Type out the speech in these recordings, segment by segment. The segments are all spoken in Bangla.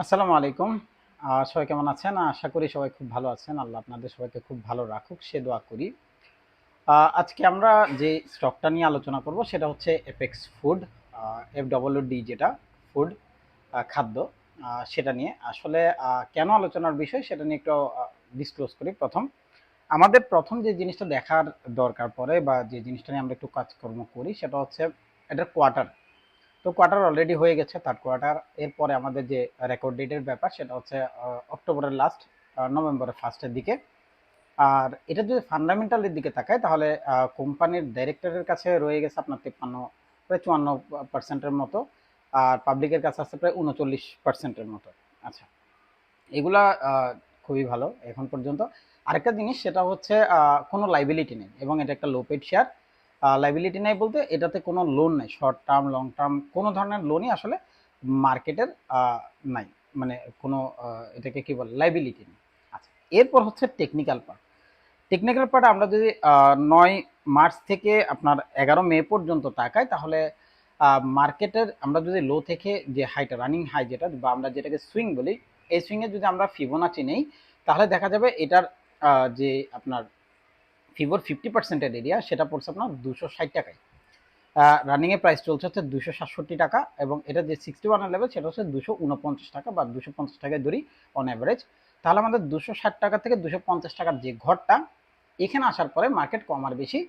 আসসালামু আলাইকুম। সবাই কেমন আছেন? আশা করি সবাই খুব ভালো আছেন। আল্লাহ আপনাদের সবাইকে খুব ভালো রাখুক সে দোয়া করি। আজকে আমরা যে স্টকটা নিয়ে আলোচনা করব সেটা হচ্ছে এপেক্স ফুড, FWD যেটা ফুড খাদ্য, সেটা নিয়ে। আসলে কেন আলোচনার বিষয় সেটা নিয়ে একটু ডিসক্লোজ করি। আমাদের প্রথম যে জিনিসটা দেখার দরকার পড়ে বা যে জিনিসটা নিয়ে আমরা একটু কাজকর্ম করি সেটা হচ্ছে এটার কোয়ার্টার। তো কোয়ার্টার অলরেডি হয়ে গেছে, থার্ড কোয়ার্টার। এরপরে আমাদের যে রেকর্ড ডেটের ব্যাপার সেটা হচ্ছে অক্টোবরের লাস্ট, নভেম্বরের ফার্স্টের দিকে। আর এটা যদি ফান্ডামেন্টালের দিকে তাকায় তাহলে কোম্পানির ডাইরেক্টরের কাছে রয়ে গেছে আপনার 53, প্রায় 54% মতো। আর পাবলিকের কাছে আছে প্রায় 39% মতো। আচ্ছা, এগুলা খুবই ভালো এখন পর্যন্ত। আরেকটা জিনিস সেটা হচ্ছে কোনো লাইবিলিটি নেই এবং এটা একটা লো পেড শেয়ার। লাইবিলিটি নেই বলতে এটাতে কোনো লোন নেই, শর্ট টার্ম লং টার্ম কোনো ধরনের লোনই আসলে মার্কেটের নাই, মানে কোনো এটাকে কি বলে লাইবিলিটি নেই। আচ্ছা, এরপর হচ্ছে টেকনিক্যাল পার্ট। টেকনিক্যাল পার্ট আমরা যদি 9 মার্চ থেকে আপনার 11 মে পর্যন্ত তাকাই তাহলে মার্কেটের আমরা যদি লো থেকে যে হাইটা রানিং হাই যেটা বা আমরা যেটাকে সুইং বলি, এই সুইংয়ে যদি আমরা ফিবোনাচি নেই তাহলে দেখা যাবে এটার যে আপনার ফিবোর 50%-এর এরিয়া সেটা পড়ছে আপনার 260 টাকায়। রানিংয়ে প্রাইস চলছে হচ্ছে 267 টাকা এবং এটা যে 61-এর লেভেল সেটা হচ্ছে 249 টাকা বা 250 টাকায় ধরি অন অ্যাভারেজ। তাহলে আমাদের 260 টাকা থেকে 250 টাকার যে ঘরটা, এখানে আসার পরে মার্কেট কম আর বেশি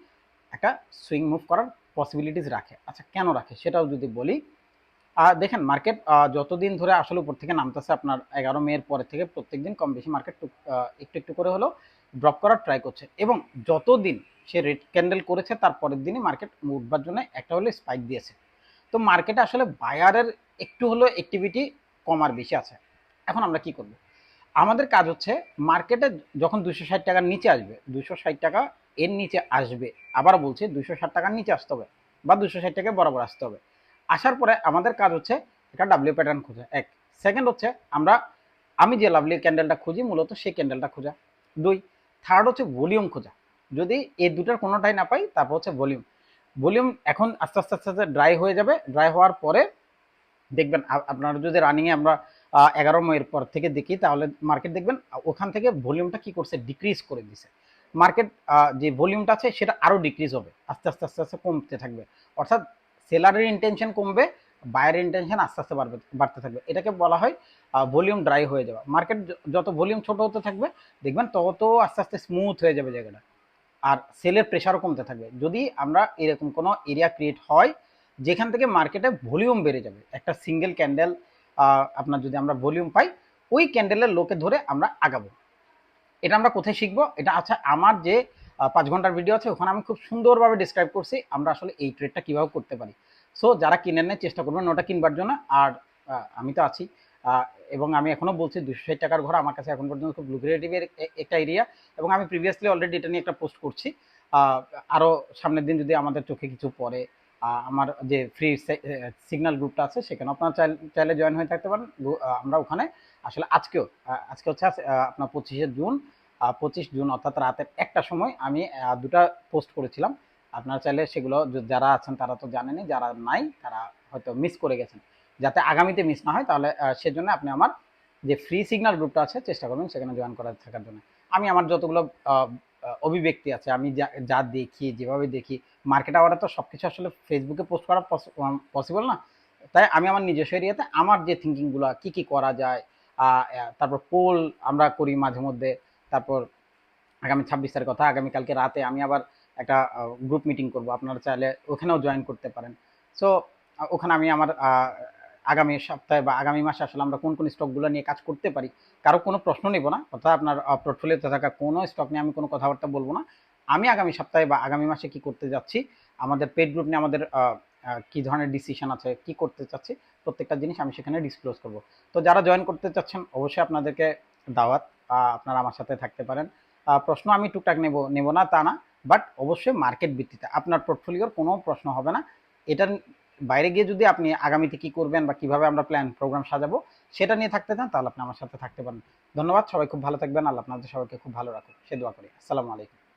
একটা সুইং মুভ করার পসিবিলিটিস রাখে। আচ্ছা, কেন রাখে সেটাও যদি বলি, দেখেন মার্কেট যতদিন ধরে আসলে উপর থেকে নামতেছে আপনার 11 মের পরে থেকে প্রত্যেকদিন কম বেশি মার্কেট একটু একটু করে হলেও ড্রপ করার ট্রাই করছে এবং যতদিন সে রেড ক্যান্ডেল করেছে তার পরের দিনই মার্কেট উঠবার জন্য একটা হলে স্পাইক দিয়েছে। তো মার্কেটে আসলে বায়ারের একটু হলেও অ্যাক্টিভিটি কম আর বেশি আছে। এখন আমরা কি করব? আমাদের কাজ হচ্ছে মার্কেটে যখন 260 টাকার নিচে আসবে, 260 টাকা এর নিচে আসবে, আবার বলছি 260 টাকার নিচে আসতে হবে বা 260 টাকায় বরাবর আসতে হবে। আসার পরে আমাদের কাজ হচ্ছে একটা ডাব্লিউ প্যাটার্ন খোঁজা, এক। সেকেন্ড হচ্ছে আমি যে লাভলি ক্যান্ডেলটা খুঁজি মূলত সেই ক্যান্ডেলটা খোঁজা, দুই। থার্ড হচ্ছে ভলিউম খোঁজা। যদি এই দুটার কোনোটাই না পাই তারপর হচ্ছে ভলিউম। ভলিউম এখন আস্তে আস্তে আস্তে আস্তে ড্রাই হয়ে যাবে। ড্রাই হওয়ার পরে দেখবেন আপনারা যদি রানিংয়ে আমরা 11 মের পর থেকে দেখি তাহলে মার্কেট দেখবেন ওখান থেকে ভলিউমটা কি করছে, ডিক্রিজ করে দিছে। মার্কেট যে ভলিউমটা আছে সেটা আরো ডিক্রিজ হবে, আস্তে আস্তে আস্তে আস্তে কমতে থাকবে। অর্থাৎ সেলারের ইন্টেনশন কমবে, বায়ারের ইন্টেনশন আস্তে আস্তে বাড়তে থাকবে। এটাকে বলা হয় ভলিউম ড্রাই হয়ে যাওয়া। মার্কেট যত ভলিউম ছোট হতে থাকবে দেখবেন তত আস্তে আস্তে স্মুথ হয়ে যাবে জায়গাটা, আর সেলের প্রেশারও কমতে থাকবে। যদি আমরা এরকম কোনো এরিয়া ক্রিয়েট হয় যেখান থেকে মার্কেটে ভলিউম বেড়ে যাবে, একটা সিঙ্গেল ক্যান্ডেল আপনার যদি আমরা ভলিউম পাই, ওই ক্যান্ডেলের লোকে ধরে আমরা আগাবো। এটা আমরা কোথায় শিখবো? এটা আচ্ছা, আমার যে 5 ঘন্টার ভিডিও আছে ওখানে আমি খুব সুন্দরভাবে ডিসক্রাইব করছি আমরা আসলে এই ট্রেডটা কিভাবে করতে পারি। সো যারা কিনে নেয় চেষ্টা করবেন ওটা কিনবার জন্য। আর আমি তো আছি, আহ, এবং আমি এখনো বলছি 260 টাকার ঘর আমার কাছে এখন পর্যন্ত খুব লুক্রেটিভের একটা এরিয়া এবং আমি প্রিভিয়াসলি অলরেডি এটা নিয়ে একটা পোস্ট করছি। আহ, আরো সামনের দিন যদি আমাদের চোখে কিছু পড়ে, আমার যে ফ্রি সিগন্যাল গ্রুপটা আছে সেখানে আপনারা চাইলে জয়েন হয়ে থাকতে পারেন। আমরা ওখানে আসলে আজকে হচ্ছে আপনার 25শে জুন, 25 জুন অর্থাৎ রাতের একটা সময় আমি দুটা পোস্ট করেছিলাম। আপনারা চাইলে সেগুলো যারা আছেন তারা তো জানেনই, যারা নাই তারা হয়তো মিস করে গেছেন। যাতে আগামীতে মিস না হয় তাহলে সেজন্য আপনি আমার যে ফ্রি সিগন্যাল গ্রুপটা আছে চেষ্টা করবেন সেখানে জয়েন করা থাকার জন্য। আমি আমার যতগুলো অভিব্যক্তি আছে, আমি যা যা দেখি, যেভাবে দেখি, মার্কেট আওয়ারে তো সবকিছু আসলে ফেসবুকে পোস্ট করা পসিবল না। তাই আমি আমার নিজস্ব এরিয়াতে আমার যে থিঙ্কিংগুলো কি কি করা যায়, তারপর পোল আমরা করি মাঝে মধ্যে। তারপর আগামী 26 তারিখ কথা আগামীকালকে রাতে আমি আবার একটা গ্রুপ মিটিং করব, আপনারা চাইলে ওখানেও জয়েন করতে পারেন। সো ওখানে আমি আমার আগামী সপ্তাহে বা আগামী মাসে আসলে আমরা কোন কোন স্টকগুলো নিয়ে কাজ করতে পারি, কারো কোনো প্রশ্ন নেব না, অর্থাৎ আপনার পোর্টফোলিওতে থাকা কোনো স্টক নিয়ে আমি কোনো কথাবার্তা বলবো না। আমি আগামী সপ্তাহে বা আগামী মাসে কি করতে যাচ্ছি, আমাদের পেড গ্রুপ নিয়ে আমাদের কি ধরনের ডিসিশন আছে, কি করতে চাচ্ছি, প্রত্যেকটা জিনিস আমি সেখানে ডিসক্লোজ করব। তো যারা জয়েন করতে চাচ্ছেন অবশ্যই আপনাদেরকে দাওয়াত, আপনারা আমার সাথে থাকতে পারেন। প্রশ্ন আমি টুকটাক নেব না তা না, বাট অবশ্যই মার্কেট ভিত্তিতে আপনার পোর্টফোলিওর কোনো প্রশ্ন হবে না। এটার বাইরে গিয়ে যদি আপনি আগামীতে কি করবেন বা কিভাবে আমরা প্ল্যান প্রোগ্রাম সাজাবো সেটা নিয়ে থাকতে চান তাহলে আপনি আমার সাথে থাকতে পারেন। ধন্যবাদ, সবাই খুব ভালো থাকবেন। আল্লাহ আপনাদের সবাইকে খুব ভালো রাখুন সে দোয়া করি। আসসালামু আলাইকুম।